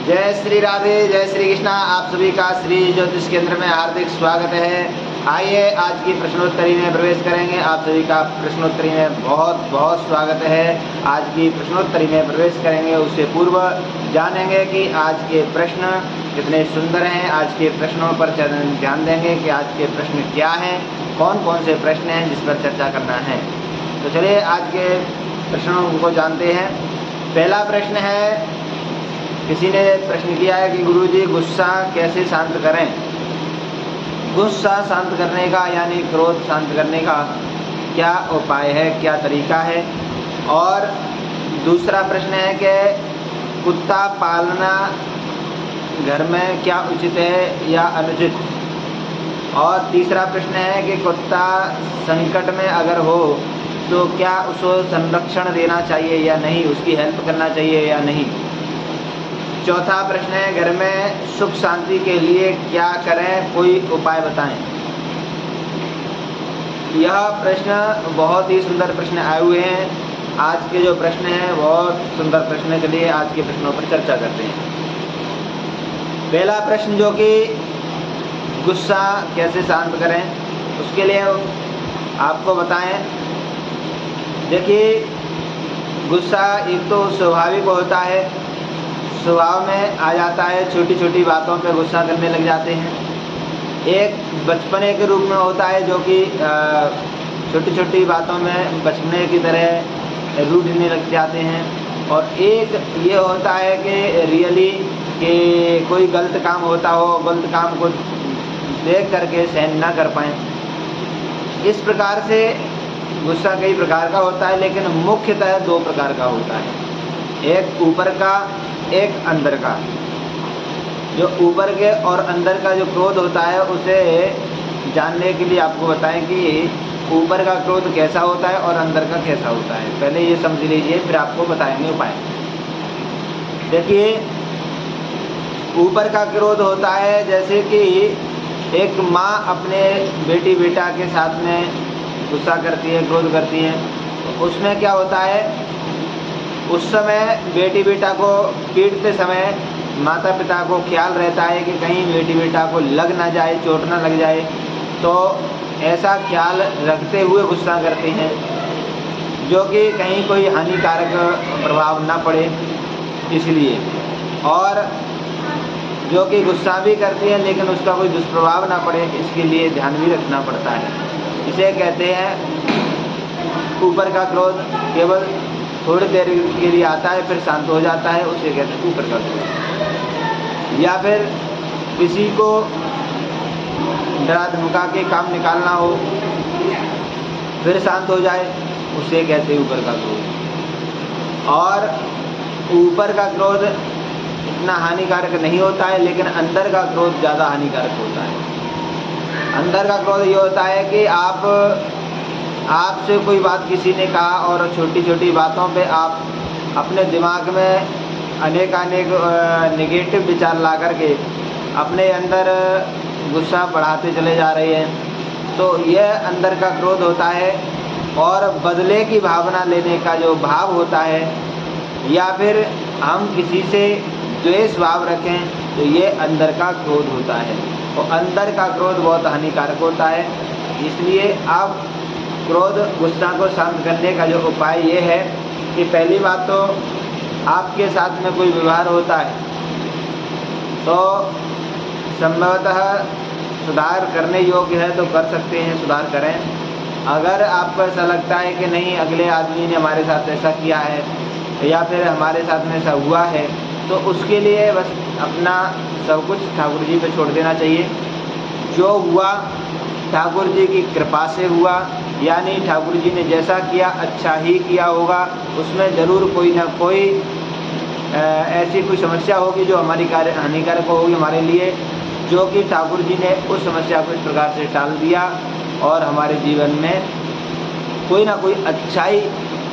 जय श्री राधे, जय श्री कृष्णा। आप सभी का श्री ज्योतिष केंद्र में हार्दिक स्वागत है। आइए आज की प्रश्नोत्तरी में प्रवेश करेंगे। आप सभी का प्रश्नोत्तरी में बहुत बहुत स्वागत है। आज की प्रश्नोत्तरी में प्रवेश करेंगे उससे पूर्व जानेंगे कि आज के प्रश्न कितने सुंदर हैं। आज के प्रश्नों पर ध्यान देंगे कि आज के प्रश्न क्या हैं, कौन कौन से प्रश्न हैं जिस पर चर्चा करना है। तो चलिए आज के प्रश्नों को जानते हैं। पहला प्रश्न है, किसी ने प्रश्न किया है कि गुरुजी गुस्सा कैसे शांत करें। गुस्सा शांत करने का यानी क्रोध शांत करने का क्या उपाय है, क्या तरीका है। और दूसरा प्रश्न है कि कुत्ता पालना घर में क्या उचित है या अनुचित। और तीसरा प्रश्न है कि कुत्ता संकट में अगर हो तो क्या उसको संरक्षण देना चाहिए या नहीं, उसकी हेल्प करना चाहिए या नहीं। चौथा प्रश्न है, घर में सुख शांति के लिए क्या करें, कोई उपाय बताएं। यह प्रश्न बहुत ही सुंदर प्रश्न आए हुए हैं। आज के जो प्रश्न हैं बहुत सुंदर प्रश्न, के लिए आज के प्रश्नों पर चर्चा करते हैं। पहला प्रश्न जो कि गुस्सा कैसे शांत करें, उसके लिए आपको बताएं। देखिए, गुस्सा एक तो स्वाभाविक होता है, स्वभाव में आ जाता है। छोटी छोटी बातों पे गुस्सा करने लग जाते हैं। एक बचपने के रूप में होता है जो कि छोटी छोटी बातों में बचपने की तरह रूठने लग जाते हैं। और एक ये होता है कि रियली कि कोई गलत काम होता हो, गलत काम को देख करके सहन ना कर पाएँ। इस प्रकार से गुस्सा कई प्रकार का होता है, लेकिन मुख्यतः दो प्रकार का होता है, एक ऊपर का, एक अंदर का। जो ऊपर के और अंदर का जो क्रोध होता है उसे जानने के लिए आपको बताएं कि ऊपर का क्रोध कैसा होता है और अंदर का कैसा होता है। पहले ये समझ लीजिए, फिर आपको बताएंगे उपाय। देखिए, ऊपर का क्रोध होता है जैसे कि एक माँ अपने बेटी बेटा के साथ में गुस्सा करती है, क्रोध करती है। तो उसमें क्या होता है, उस समय बेटी बेटा को पीटते समय माता पिता को ख्याल रहता है कि कहीं बेटी बेटा को लग ना जाए, चोट ना लग जाए। तो ऐसा ख्याल रखते हुए गुस्सा करते हैं जो कि कहीं कोई हानिकारक प्रभाव ना पड़े इसलिए। और जो कि गुस्सा भी करती है लेकिन उसका कोई दुष्प्रभाव ना पड़े, इसके लिए ध्यान भी रखना पड़ता है। इसे कहते हैं ऊपर का क्रोध केवल थोड़ी देर के लिए आता है फिर शांत हो जाता है, उसे कहते हैं ऊपर का क्रोध। या फिर किसी को डरा धमका के काम निकालना हो फिर शांत हो जाए, उसे कहते हैं ऊपर का क्रोध। और ऊपर का क्रोध इतना हानिकारक नहीं होता है, लेकिन अंदर का क्रोध ज़्यादा हानिकारक होता है। अंदर का क्रोध ये होता है कि आपसे कोई बात किसी ने कहा और छोटी छोटी बातों पे आप अपने दिमाग में अनेक नेगेटिव विचार ला करके अपने अंदर गुस्सा बढ़ाते चले जा रहे हैं। तो यह अंदर का क्रोध होता है। और बदले की भावना लेने का जो भाव होता है, या फिर हम किसी से द्वेष भाव रखें, तो ये अंदर का क्रोध होता है। और अंदर का क्रोध बहुत हानिकारक होता है। इसलिए आप क्रोध गुस्सा को शांत करने का जो उपाय ये है कि पहली बात तो आपके साथ में कोई व्यवहार होता है तो संभवतः सुधार करने योग्य है तो कर सकते हैं, सुधार करें। अगर आपको ऐसा लगता है कि नहीं, अगले आदमी ने हमारे साथ ऐसा किया है या फिर हमारे साथ में ऐसा हुआ है, तो उसके लिए बस अपना सब कुछ ठाकुर जी पे छोड़ देना चाहिए। जो हुआ ठाकुर जी की कृपा से हुआ, यानी ठाकुर जी ने जैसा किया अच्छा ही किया होगा। उसमें ज़रूर कोई ना कोई ऐसी कोई समस्या होगी जो हमारी हानिकारक होगी हमारे लिए, जो कि ठाकुर जी ने उस समस्या को इस प्रकार से टाल दिया और हमारे जीवन में कोई ना कोई अच्छाई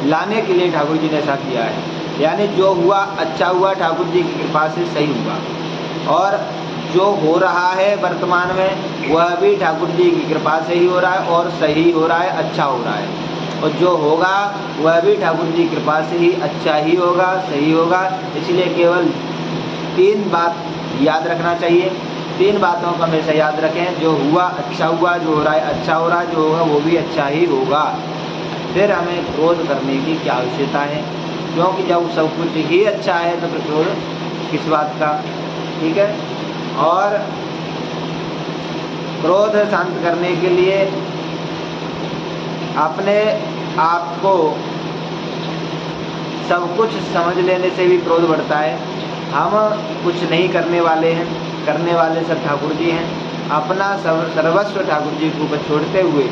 लाने के लिए ठाकुर जी ने ऐसा किया है। यानी जो हुआ अच्छा हुआ, ठाकुर जी की कृपा से सही हुआ। और जो हो रहा है वर्तमान में वह भी ठाकुर जी की कृपा से ही हो रहा है और सही हो रहा है, अच्छा हो रहा है। और जो होगा वह भी ठाकुर जी की कृपा से ही अच्छा ही होगा, सही होगा। इसलिए केवल तीन बात याद रखना चाहिए। तीन बातों को हमेशा याद रखें, जो हुआ अच्छा हुआ, जो हो रहा है अच्छा हो रहा है, जो होगा वो भी अच्छा ही होगा। फिर हमें क्रोध करने की क्या आवश्यकता है, क्योंकि जब सब कुछ ही अच्छा है तो फिर क्रोध किस बात का। ठीक है। और क्रोध शांत करने के लिए अपने आप को सब कुछ समझ लेने से भी क्रोध बढ़ता है। हम कुछ नहीं करने वाले हैं, करने वाले सब ठाकुर जी हैं। अपना सर्वस्व ठाकुर जी के ऊपर छोड़ते हुए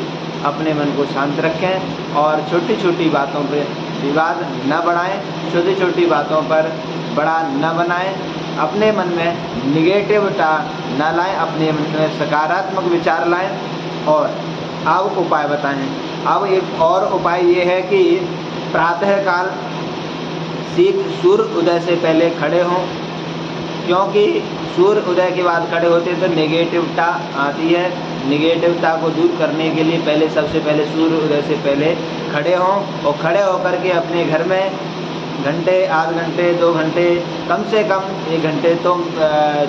अपने मन को शांत रखें और छोटी छोटी बातों पर विवाद न बढ़ाएं, छोटी छोटी बातों पर बड़ा न बनाएं। अपने मन में निगेटिविटी न लाएं, अपने मन में सकारात्मक विचार लाएं। और अब उपाय बताएं। अब एक और उपाय ये है कि प्रातःकाल सूर्य उदय से पहले खड़े हों, क्योंकि सूर्य उदय के बाद खड़े होते तो नेगेटिविटी आती है। नेगेटिविटी को दूर करने के लिए सबसे पहले सूर्य उदय से पहले खड़े हों और खड़े होकर के अपने घर में घंटे, आध घंटे, 2 घंटे, कम से कम 1 घंटे तो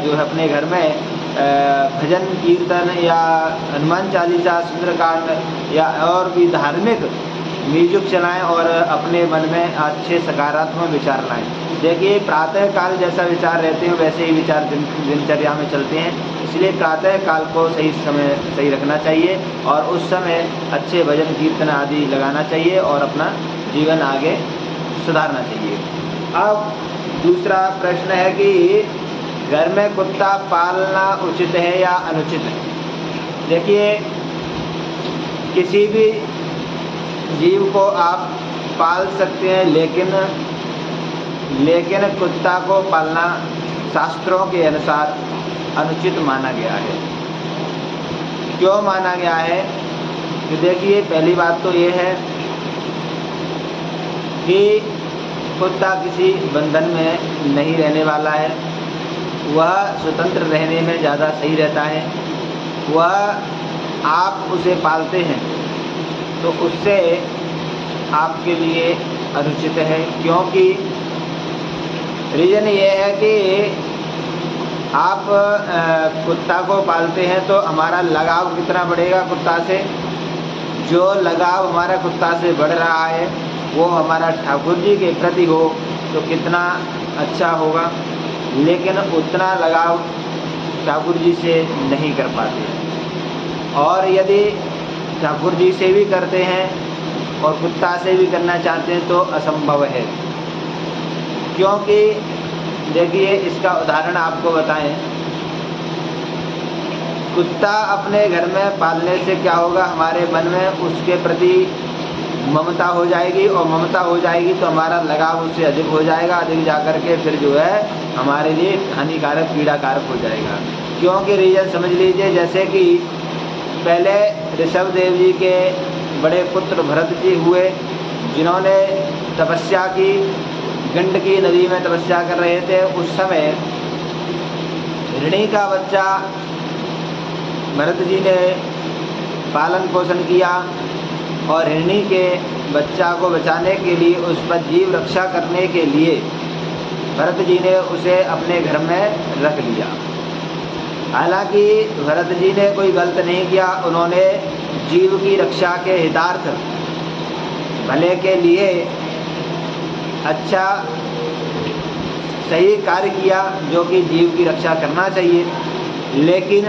जो है अपने घर में भजन कीर्तन या हनुमान चालीसा, सुंदरकांड या और भी धार्मिक म्यूजिक चलाएं और अपने मन में अच्छे सकारात्मक विचार लाएं। देखिए, प्रातः काल जैसा विचार रहते हैं वैसे ही विचार दिनचर्या में चलते हैं, इसलिए प्रातः काल को सही रखना चाहिए और उस समय अच्छे भजन कीर्तन आदि लगाना चाहिए और अपना जीवन आगे सुधारना चाहिए। अब दूसरा प्रश्न है कि घर में कुत्ता पालना उचित है या अनुचित है। देखिए, किसी भी जीव को आप पाल सकते हैं, लेकिन कुत्ता को पालना शास्त्रों के अनुसार अनुचित माना गया है। क्यों माना गया है? कि देखिए, पहली बात तो ये है कि कुत्ता किसी बंधन में नहीं रहने वाला है, वह स्वतंत्र रहने में ज़्यादा सही रहता है। वह आप उसे पालते हैं तो उससे आपके लिए अनुचित है, क्योंकि रीज़न ये है कि आप कुत्ता को पालते हैं तो हमारा लगाव कितना बढ़ेगा कुत्ता से। जो लगाव हमारा कुत्ता से बढ़ रहा है वो हमारा ठाकुर जी के प्रति हो तो कितना अच्छा होगा, लेकिन उतना लगाव ठाकुर जी से नहीं कर पाते। और यदि ठाकुर जी से भी करते हैं और कुत्ता से भी करना चाहते हैं तो असंभव है। क्योंकि देखिए, इसका उदाहरण आपको बताएं। कुत्ता अपने घर में पालने से क्या होगा, हमारे मन में उसके प्रति ममता हो जाएगी और ममता हो जाएगी तो हमारा लगाव उससे अधिक हो जाएगा। अधिक जाकर के फिर जो है हमारे लिए हानिकारक, पीड़ाकारक हो जाएगा। क्योंकि रीजन समझ लीजिए, जैसे कि पहले ऋषभ देव जी के बड़े पुत्र भरत जी हुए, जिन्होंने तपस्या की, गंडकी नदी में तपस्या कर रहे थे। उस समय हिरणी का बच्चा भरत जी ने पालन पोषण किया और हिरणी के बच्चा को बचाने के लिए, उस पर जीव रक्षा करने के लिए भरत जी ने उसे अपने घर में रख लिया। हालांकि भरत जी ने कोई गलत नहीं किया, उन्होंने जीव की रक्षा के हितार्थ, भले के लिए अच्छा सही कार्य किया जो कि जीव की रक्षा करना चाहिए। लेकिन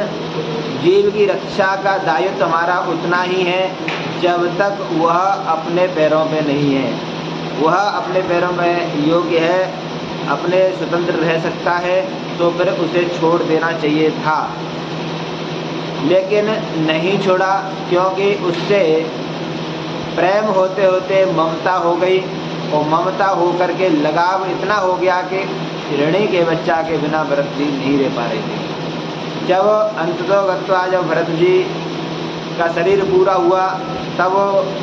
जीव की रक्षा का दायित्व हमारा उतना ही है जब तक वह अपने पैरों पे नहीं है। वह अपने पैरों में योग्य है, अपने स्वतंत्र रह सकता है तो फिर उसे छोड़ देना चाहिए था, लेकिन नहीं छोड़ा, क्योंकि उससे प्रेम होते होते ममता हो गई और ममता हो करके लगाव इतना हो गया कि हिरणी के बच्चा के बिना भरत जी नहीं रह पा रहे थे। जब अंततोगत्वा जब भरत जी का शरीर पूरा हुआ तब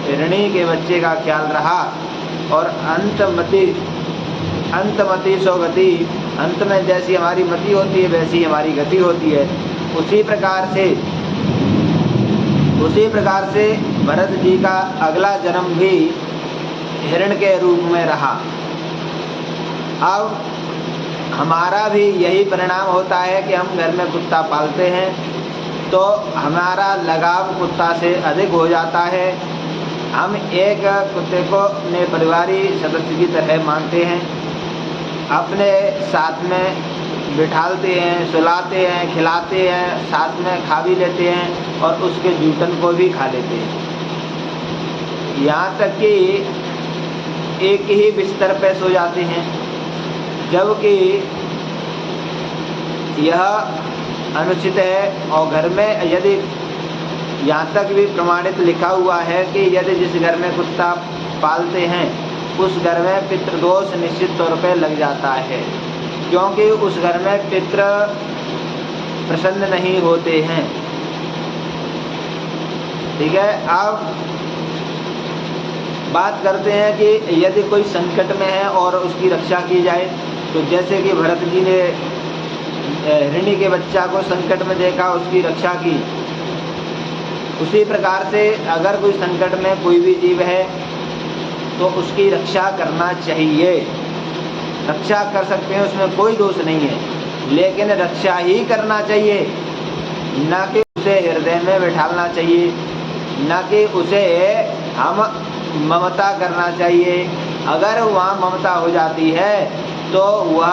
हिरणी के बच्चे का ख्याल रहा और अंतमति सो गति, अंत में जैसी हमारी मति होती है वैसी हमारी गति होती है। उसी प्रकार से भरत जी का अगला जन्म भी हिरण के रूप में रहा। अब हमारा भी यही परिणाम होता है कि हम घर में कुत्ता पालते हैं तो हमारा लगाव कुत्ता से अधिक हो जाता है। हम एक कुत्ते को अपने परिवारी सदस्य की तरह मानते हैं, अपने साथ में बिठालते हैं, सुलाते हैं, खिलाते हैं, साथ में खा भी लेते हैं और उसके जूठन को भी खा लेते हैं। यहाँ तक कि एक ही बिस्तर पे सो जाते हैं, जबकि यह अनुचित है। और घर में यदि यहाँ तक भी प्रमाणित लिखा हुआ है कि यदि जिस घर में कुत्ता पालते हैं उस घर में पितृदोष निश्चित तौर पे लग जाता है, क्योंकि उस घर में पितृ प्रसन्न नहीं होते हैं। ठीक है, अब बात करते हैं कि यदि कोई संकट में है और उसकी रक्षा की जाए, तो जैसे कि भरत जी ने हिरणी के बच्चा को संकट में देखा, उसकी रक्षा की, उसी प्रकार से अगर कोई संकट में कोई भी जीव है तो उसकी रक्षा करना चाहिए। रक्षा कर सकते हैं, उसमें कोई दोष नहीं है, लेकिन रक्षा ही करना चाहिए, न कि उसे हृदय में बिठालना चाहिए, न कि उसे हम ममता करना चाहिए। अगर वहाँ ममता हो जाती है तो वह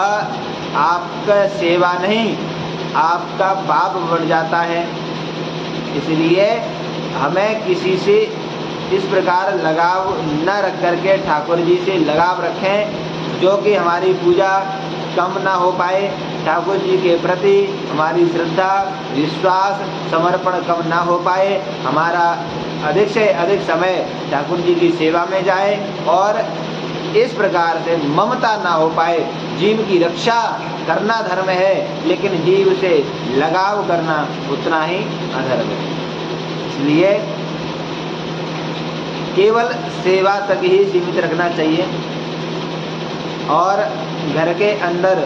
आपका सेवा नहीं, आपका पाप बढ़ जाता है। इसलिए हमें किसी से इस प्रकार लगाव न रख करके ठाकुर जी से लगाव रखें जो कि हमारी पूजा कम ना हो पाए, ठाकुर जी के प्रति हमारी श्रद्धा, विश्वास, समर्पण कम ना हो पाए, हमारा अधिक से अधिक समय ठाकुर जी की सेवा में जाए और इस प्रकार से ममता ना हो पाए। जीव की रक्षा करना धर्म है, लेकिन जीव से लगाव करना उतना ही अधर्म है। इसलिए केवल सेवा तक ही सीमित रखना चाहिए और घर के अंदर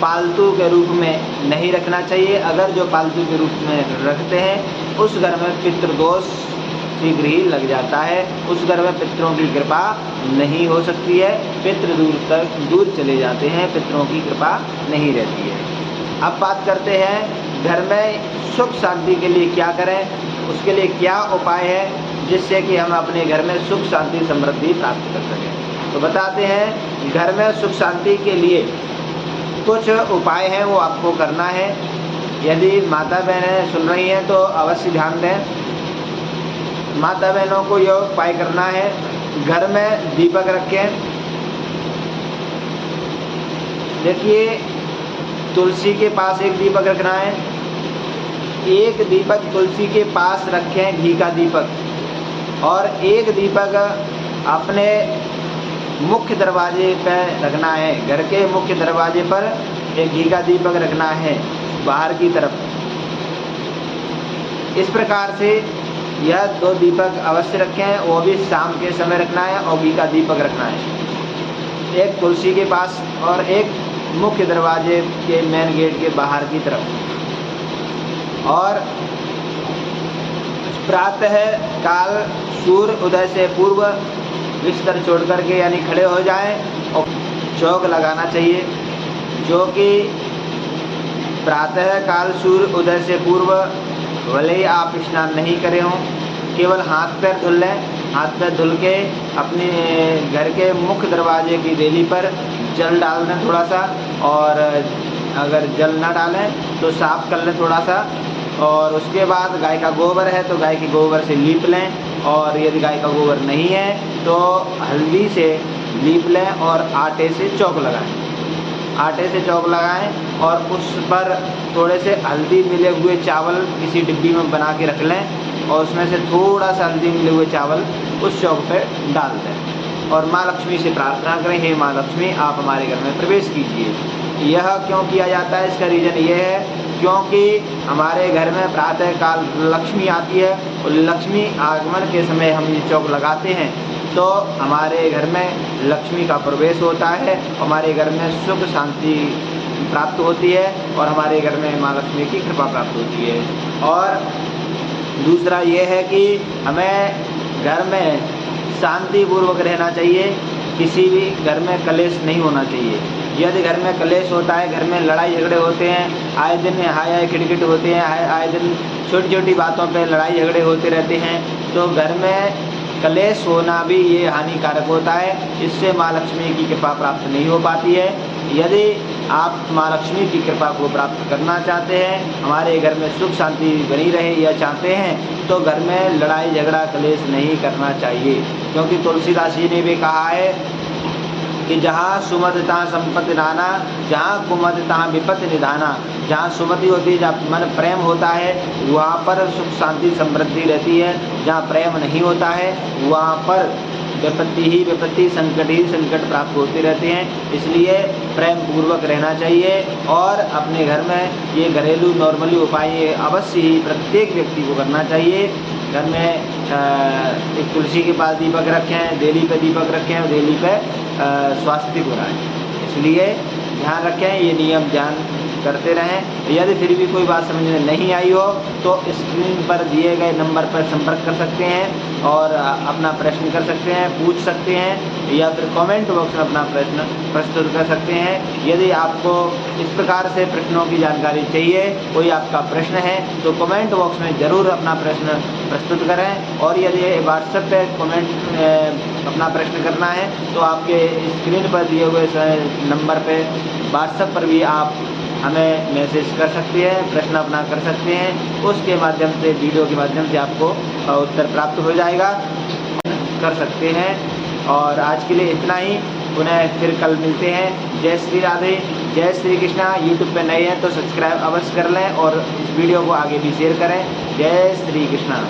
पालतू के रूप में नहीं रखना चाहिए। अगर जो पालतू के रूप में रखते हैं उस घर में पितृदोष शीघ्र ही लग जाता है, उस घर में पितरों की कृपा नहीं हो सकती है, पितृ दूर चले जाते हैं, पितरों की कृपा नहीं रहती है। अब बात करते हैं घर में सुख शांति के लिए क्या करें, उसके लिए क्या उपाय है जिससे कि हम अपने घर में सुख शांति समृद्धि प्राप्त कर सकें। तो बताते हैं घर में सुख शांति के लिए कुछ उपाय हैं, वो आपको करना है। यदि माता बहनें सुन रही हैं तो अवश्य ध्यान दें। माता बहनों को यह उपाय करना है, घर में दीपक रखें। देखिए, तुलसी के पास एक दीपक रखना है, एक दीपक तुलसी के पास रखें, घी का दीपक, और एक दीपक अपने मुख्य दरवाजे पर रखना है। घर के मुख्य दरवाजे पर एक घी का दीपक रखना है बाहर की तरफ। इस प्रकार से यह दो दीपक अवश्य रखें, वो भी शाम के समय रखना है, और घी का दीपक रखना है, एक तुलसी के पास और एक मुख्य दरवाजे के मेन गेट के बाहर की तरफ। और प्रातः काल सूर्य उदय से पूर्व बिस्तर छोड़ करके यानी खड़े हो जाएं और चौक लगाना चाहिए, जो कि प्रातः काल सूर्य उदय से पूर्व भले ही आप स्नान नहीं करे हों, केवल हाथ पैर धुल लें। हाथ पैर धुल के अपने घर के मुख्य दरवाजे की रेली पर जल डाल दें थोड़ा सा, और अगर जल ना डालें तो साफ कर लें थोड़ा सा। और उसके बाद गाय का गोबर है तो गाय के गोबर से लीप लें, और यदि गाय का गोबर नहीं है तो हल्दी से लीप लें और आटे से चौक लगाएं। आटे से चौक लगाएं और उस पर थोड़े से हल्दी मिले हुए चावल किसी डिब्बी में बना के रख लें, और उसमें से थोड़ा सा हल्दी मिले हुए चावल उस चौक पर डाल दें और माँ लक्ष्मी से प्रार्थना करें, हे माँ लक्ष्मी आप हमारे घर में प्रवेश कीजिए। यह क्यों किया जाता है, इसका रीज़न ये है क्योंकि हमारे घर में प्रातः काल लक्ष्मी आती है, और लक्ष्मी आगमन के समय हम ये चौक लगाते हैं तो हमारे घर में लक्ष्मी का प्रवेश होता है, हमारे घर में सुख शांति प्राप्त होती है और हमारे घर में माँ लक्ष्मी की कृपा प्राप्त होती है। और दूसरा ये है कि हमें घर में शांतिपूर्वक रहना चाहिए, किसी भी घर में कलेश नहीं होना चाहिए। यदि घर में कलेश होता है, घर में लड़ाई झगड़े होते हैं, आए दिन हाय खिटखिट होते हैं, आए दिन छोटी छोटी बातों पे लड़ाई झगड़े होते रहते हैं, तो घर में कलेश होना भी ये हानिकारक होता है। इससे माँ लक्ष्मी की कृपा प्राप्त नहीं हो पाती है। यदि आप माँ लक्ष्मी की कृपा को प्राप्त करना चाहते हैं, हमारे घर में सुख शांति बनी रहे या चाहते हैं, तो घर में लड़ाई झगड़ा कलेश नहीं करना चाहिए। क्योंकि तुलसीदास जी ने भी कहा है कि जहाँ सुमति तहाँ संपत्ति नाना, जहाँ कुमति तहाँ विपत्ति निधाना। जहाँ सुमति होती है, जहाँ मन प्रेम होता है, वहाँ पर सुख शांति समृद्धि रहती है। जहाँ प्रेम नहीं होता है, वहाँ पर विपत्ति ही विपत्ति, संकट ही संकट प्राप्त होते रहते हैं। इसलिए प्रेम पूर्वक रहना चाहिए और अपने घर में ये घरेलू नॉर्मली उपाय अवश्य ही प्रत्येक व्यक्ति को करना चाहिए। घर में एक तुलसी के पास दीपक रखें, देली पे दीपक रखें और देली पे स्वास्तिक बनाएं। इसलिए ध्यान रखें, ये नियम ध्यान करते रहें। यदि फिर भी कोई बात समझ में नहीं आई हो तो स्क्रीन पर दिए गए नंबर पर संपर्क कर सकते हैं और अपना प्रश्न कर सकते हैं, पूछ सकते हैं, या फिर कमेंट बॉक्स में अपना प्रश्न प्रस्तुत कर सकते हैं। यदि आपको इस प्रकार से प्रश्नों की जानकारी चाहिए, कोई आपका प्रश्न है, तो कमेंट बॉक्स में ज़रूर अपना प्रश्न प्रस्तुत करें। और यदि व्हाट्सएप पे कमेंट अपना प्रश्न करना है तो आपके स्क्रीन पर दिए हुए नंबर पे व्हाट्सएप पर भी आप हमें मैसेज कर सकते हैं, प्रश्न अपना कर सकते हैं। उसके माध्यम से, वीडियो के माध्यम से आपको उत्तर प्राप्त हो जाएगा, कर सकते हैं। और आज के लिए इतना ही, पुनः फिर कल मिलते हैं। जय श्री राधे, जय श्री कृष्णा। यूट्यूब पे नए हैं तो सब्सक्राइब अवश्य कर लें और इस वीडियो को आगे भी शेयर करें। जय श्री कृष्णा।